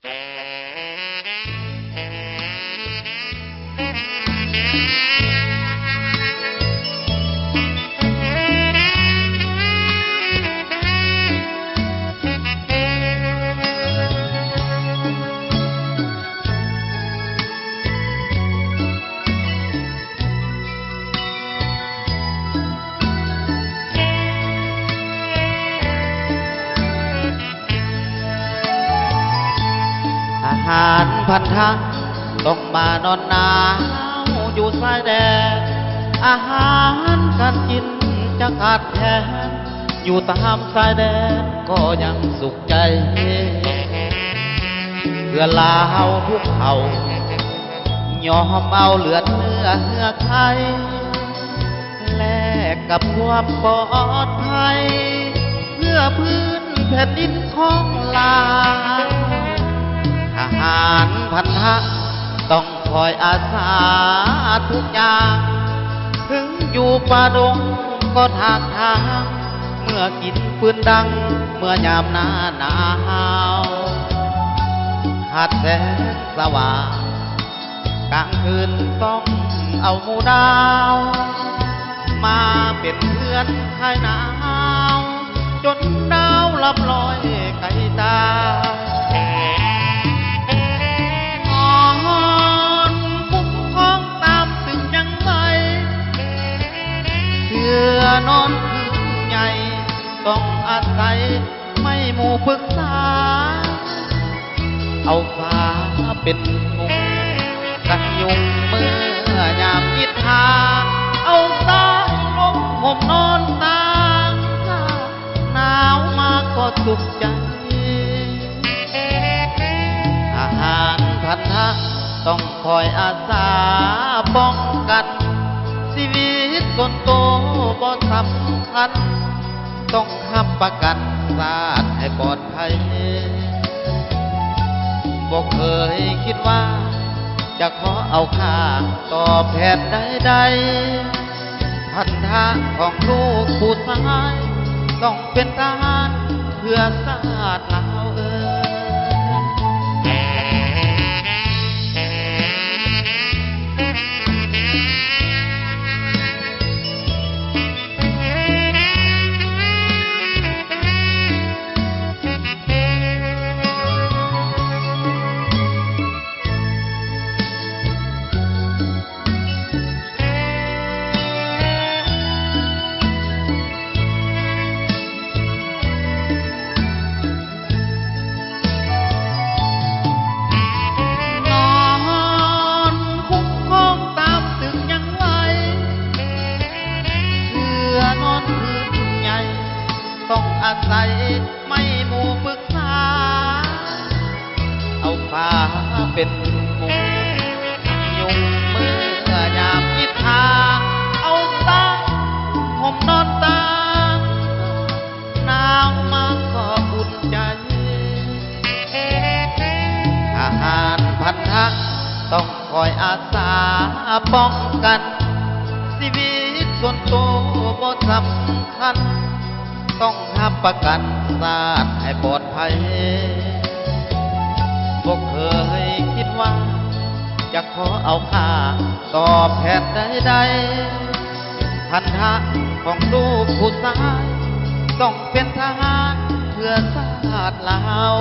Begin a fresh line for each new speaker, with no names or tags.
อาหารพันธะต้องมานอนหนาวอยู่ชายแดนอาหารการกินจะขาดแคลนอยู่ตามชายแดนก็ยังสุขใจเพื่อลาวทุกเผ่ายอมเอาเลือดเนื้อไทยแลกกับความปลอดภัยเพื่อพื้นแผ่นดินของลาวทหารพันธะต้องคอยอาสาทุกอย่างถึงอยู่ป่าดงก็ทางเมื่อกินปืนดังเมื่อยามหน้าหนาวขาดแสงสว่างกลางคืนต้องเอาหมู่ดาวมาเป็นเพื่อนคลายหนาวจนดาวลับลอยไกลตาคุ้มครองตามถึงยังไงเพื่อนอนคืนใหญ่ต้องอาศัยไม่หมู่ปรึกษาเอาฟ้าเป็นมุงกันยุงเมื่อยามยิดทางเอาสายลมห่มนอนตางหนาวมาก็สุขใจอาหารพันธะต้องคอยอาสาป้องกันชีวิตส่วนตัวบ่สำคัญต้องค้ำประกันชาติให้ปลอดภัยบ่เคยคิดว่าจะขอเอาค่าตอบแทนใดๆพันธะของลูกผู้ชายต้องเป็นทหารเพื่อชาติลาวต้องอาศัยไม่หมู่ปรึกษาเอาฟ้าเป็นมุงยุงเมื่อยามยิดทางเอาสายห่มนอนตางหนาวมาก็อุ่นใจอาหารพันธะต้องคอยอาสาป้องกันชีวิตส่วนตัวบ่สำคัญต้องค้ำประกันชาติให้ปลอดภัยบ่เคยคิดว่าจะขอเอาค่าตอบแทนใดๆพันธะของลูกผู้ชายต้องเป็นทหารเพื่อชาติลาว